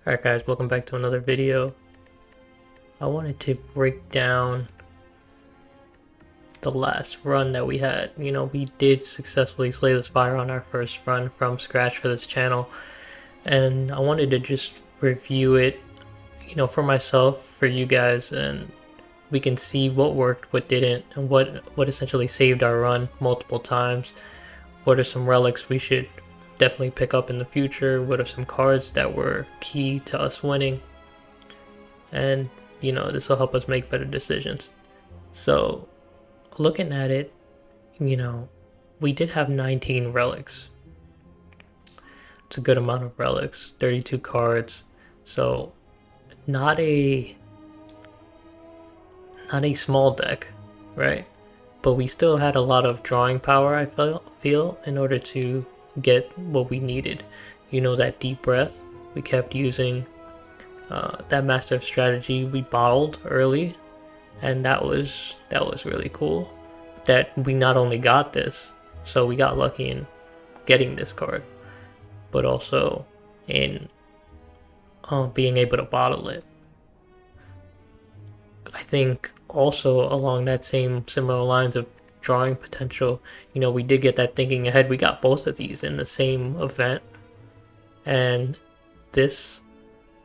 Alright guys, welcome back to another video. I wanted to break down the last run that we had. We did successfully slay the Spire on our first run from scratch for this channel. And I wanted to just review it, for myself, for you guys, and we can see what worked, what didn't, and what essentially saved our run multiple times. What are some relics we should definitely pick up in the future? What are some cards that were key to us winning? And this will help us make better decisions. So looking at it, we did have 19 relics. It's a good amount of relics, 32 cards. So not a small deck, right? But we still had a lot of drawing power, I feel, in order to get what we needed. That deep breath. We kept using that master of strategy. We bottled early, and that was really cool. That we not only got this, so we got lucky in getting this card, but also in being able to bottle it. I think also along that similar lines of drawing potential, we did get that thinking ahead. We got both of these in the same event, and this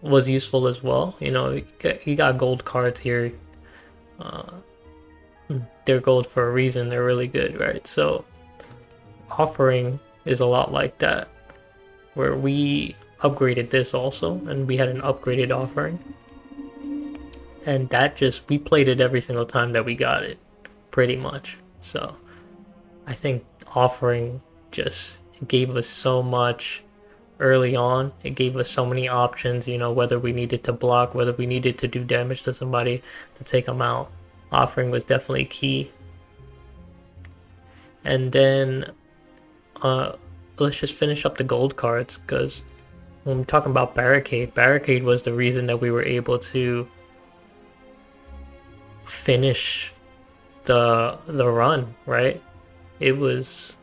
was useful as well. You got gold cards here. They're gold for a reason. They're really good, right? So offering is a lot like that, where we upgraded this also, and we had an upgraded offering, and that we played it every single time that we got it, pretty much. So I think offering just gave us so much early on. It gave us so many options, whether we needed to block, whether we needed to do damage to somebody to take them out. Offering was definitely key. And then let's just finish up the gold cards, because when we're talking about Barricade was the reason that we were able to finish the run, right? It was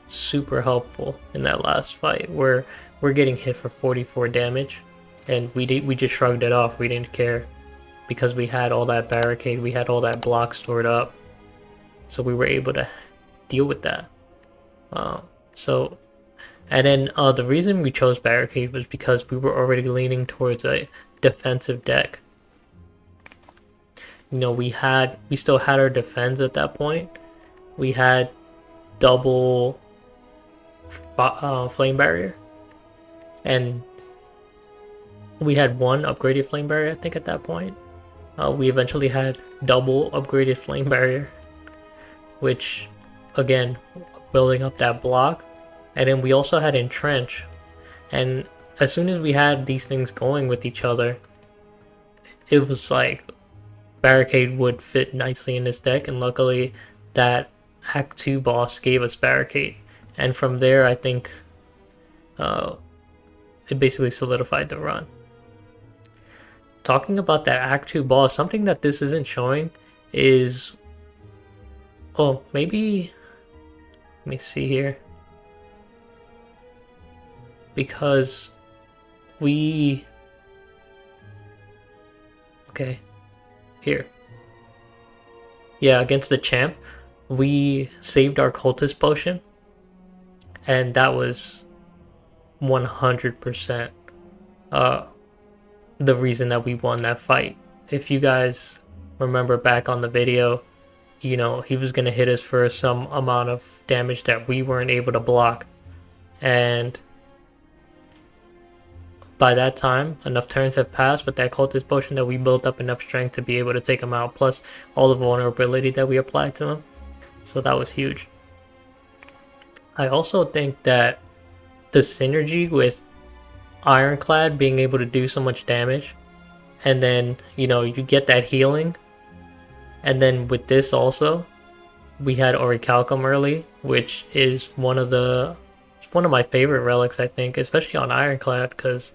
super helpful in that last fight where we're getting hit for 44 damage, and we just shrugged it off. We didn't care because we had all that barricade, we had all that block stored up, so we were able to deal with that. And then the reason we chose Barricade was because we were already leaning towards a defensive deck. We still had our defense at that point. We had double flame barrier, and we had one upgraded flame barrier, I think, at that point. We eventually had double upgraded flame barrier, which, again, building up that block. And then we also had Entrench, and as soon as we had these things going with each other, it was like Barricade would fit nicely in this deck, and luckily that Act 2 boss gave us Barricade. And from there, I think it basically solidified the run. Talking about that Act 2 boss, something that this isn't showing is... Oh, maybe... Let me see here. Because we... Okay. Here. Yeah, against the champ, we saved our cultist potion, and that was 100% the reason that we won that fight. If you guys remember back on the video, he was going to hit us for some amount of damage that we weren't able to block, and by that time, enough turns have passed with that cultist potion that we built up enough strength to be able to take him out, plus all the vulnerability that we applied to him. So that was huge. I also think that the synergy with Ironclad being able to do so much damage, and then, you get that healing, and then with this also, we had Orichalcum early, which is one of my favorite relics, I think, especially on Ironclad, because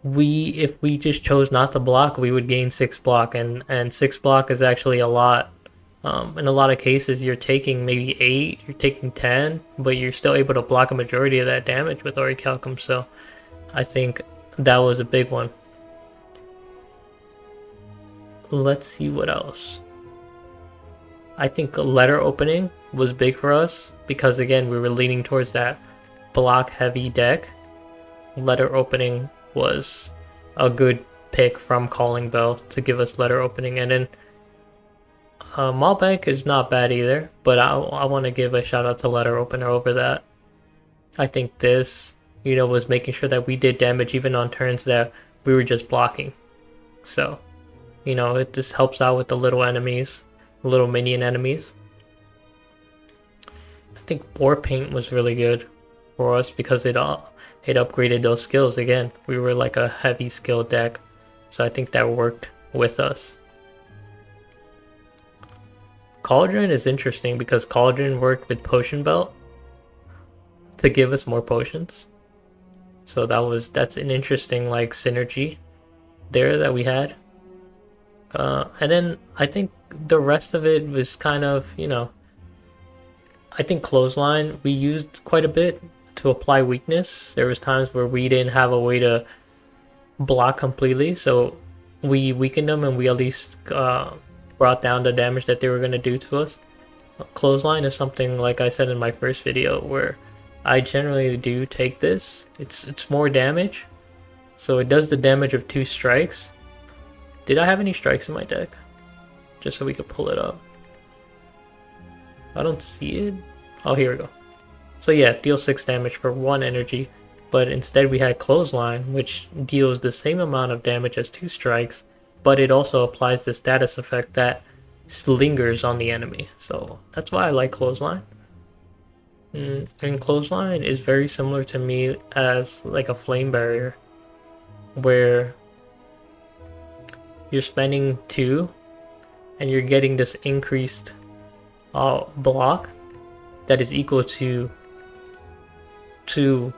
if we just chose not to block, we would gain 6 block, and 6 block is actually a lot. In a lot of cases, you're taking maybe 8, you're taking 10, but you're still able to block a majority of that damage with Orichalcum. So I think that was a big one. Let's see what else. I think letter opening was big for us because again we were leaning towards that block heavy deck. Letter opening was a good pick from Calling Bell to give us letter opening, and then Maulbank is not bad either, but I want to give a shout out to letter opener over that. I think this, was making sure that we did damage even on turns that we were just blocking. So, it just helps out with the little enemies, little minion enemies. I think War Paint was really good for us because it upgraded those skills again. We were like a heavy skill deck, so I think that worked with us. Cauldron is interesting because Cauldron worked with Potion Belt to give us more potions. So that's an interesting like synergy there that we had. And then I think the rest of it was kind of, I think Clothesline we used quite a bit to apply weakness. There was times where we didn't have a way to block completely, so we weakened them and we at least brought down the damage that they were going to do to us. Clothesline is something, like I said in my first video, where I generally do take this. It's more damage, so it does the damage of 2 strikes. Did I have any strikes in my deck? Just so we could pull it up. I don't see it. Oh, here we go. So yeah, deal 6 damage for 1 energy, but instead we had Clothesline, which deals the same amount of damage as 2 strikes, but it also applies the status effect that lingers on the enemy. So that's why I like Clothesline. And Clothesline is very similar to me as like a Flame Barrier, where you're spending 2 and you're getting this increased block that is equal to 2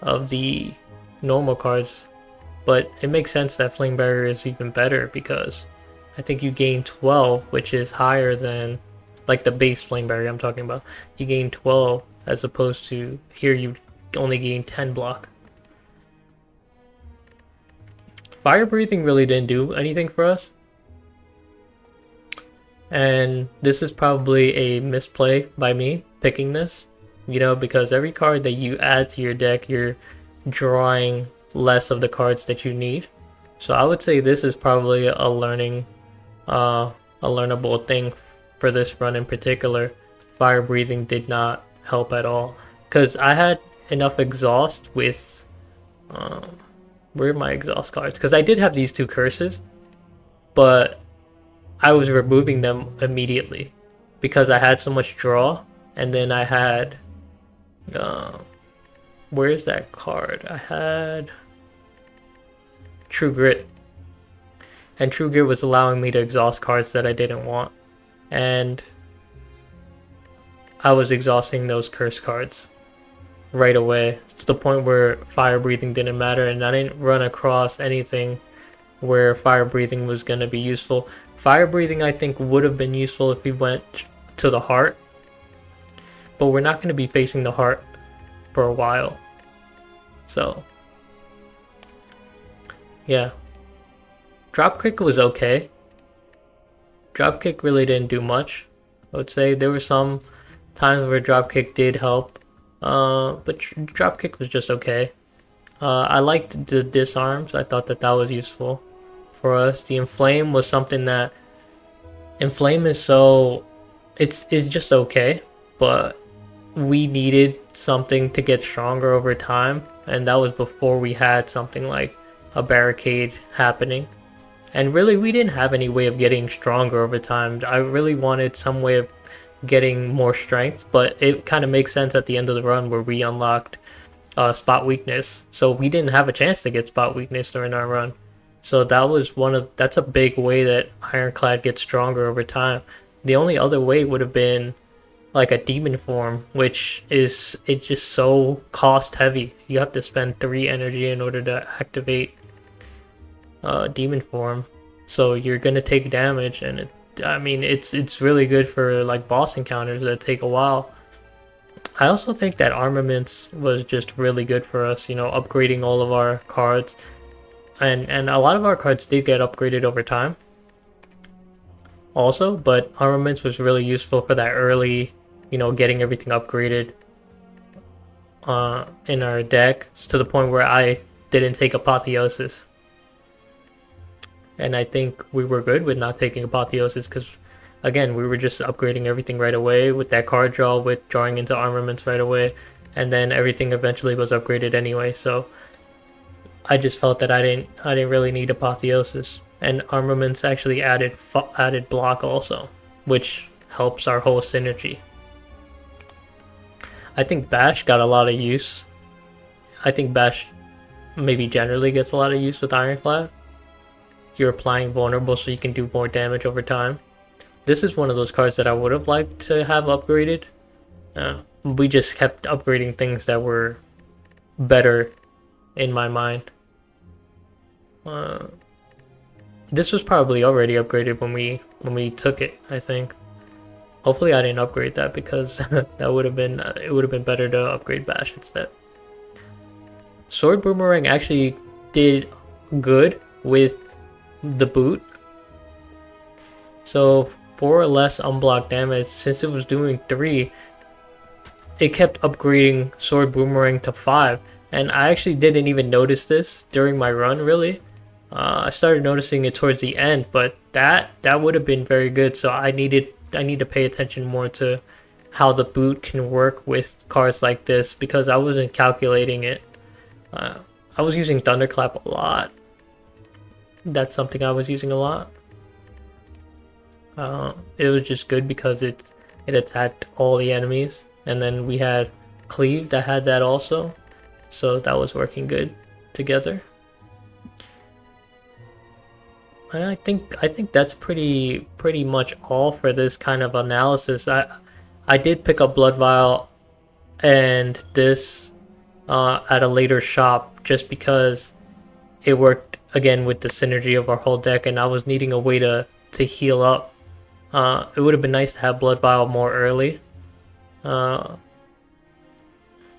of the normal cards. But it makes sense that Flame Barrier is even better because I think you gain 12, which is higher than like the base Flame Barrier I'm talking about. You gain 12 as opposed to here you only gain 10 block. Fire Breathing really didn't do anything for us. And this is probably a misplay by me picking this, because every card that you add to your deck, you're drawing less of the cards that you need. So I would say this is probably a learnable thing for this run in particular. Fire Breathing did not help at all because I had enough exhaust with where are my exhaust cards? Because I did have these 2 curses, but I was removing them immediately because I had so much draw, and then I had where's that card? I had True Grit, and True Grit was allowing me to exhaust cards that I didn't want, and I was exhausting those curse cards right away. It's the point where Fire Breathing didn't matter, and I didn't run across anything where Fire Breathing was going to be useful. Fire Breathing I think would have been useful if we went to the heart, but we're not going to be facing the heart for a while. So yeah, Dropkick was okay. Dropkick really didn't do much. I would say there were some times where Dropkick did help, but Dropkick was just okay. I liked the Disarms. I thought that was useful for us. The Inflame was something that Inflame is it's just okay, but we needed something to get stronger over time, and that was before we had something like a Barricade happening. And really we didn't have any way of getting stronger over time. I really wanted some way of getting more strength, but it kind of makes sense at the end of the run where we unlocked spot weakness, so we didn't have a chance to get spot weakness during our run. So that's a big way that Ironclad gets stronger over time. The only other way would have been like a demon form, which it's just so cost heavy. You have to spend 3 energy in order to activate demon form, so you're gonna take damage, and it's really good for like boss encounters that take a while. I also think that armaments was just really good for us, you know, upgrading all of our cards. And a lot of our cards did get upgraded over time also, but armaments was really useful for that early, you know, getting everything upgraded in our deck, to the point where I didn't take Apotheosis. And I think we were good with not taking Apotheosis because, again, we were just upgrading everything right away with that card draw, with drawing into armaments right away, and then everything eventually was upgraded anyway. So I just felt that I didn't really need Apotheosis, and armaments actually added block also, which helps our whole synergy. I think Bash got a lot of use. I think Bash maybe generally gets a lot of use with Ironclad. You're applying vulnerable so you can do more damage over time. This is one of those cards that I would have liked to have upgraded. We just kept upgrading things that were better in my mind. This was probably already upgraded when we took it, I think. Hopefully I didn't upgrade that, because that would have been it would have been better to upgrade Bash instead. Sword Boomerang actually did good with the boot. So 4 or less unblocked damage, since it was doing 3, it kept upgrading Sword Boomerang to 5. And I actually didn't even notice this during my run, really. I started noticing it towards the end, but that would have been very good. So I need to pay attention more to how the boot can work with cards like this, because I wasn't calculating it. I was using Thunderclap a lot. That's something I was using a lot. It was just good because it attacked all the enemies, and then we had Cleave that had that also, so that was working good together. And I think that's pretty much all for this kind of analysis. I did pick up Blood Vial and this at a later shop, just because it worked again with the synergy of our whole deck, and I was needing a way to heal up. It would have been nice to have Blood Vial more early, but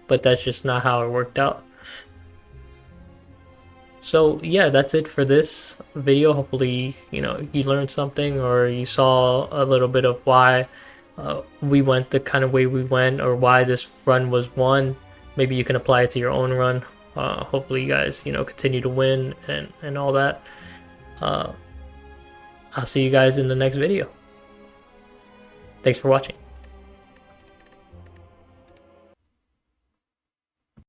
that's just not how it worked out. So yeah, that's it for this video. Hopefully, you know, you learned something, or you saw a little bit of why we went the kind of way we went, or why this run was won. Maybe you can apply it to your own run. Hopefully you guys, you know, continue to win and all that. I'll see you guys in the next video. Thanks for watching.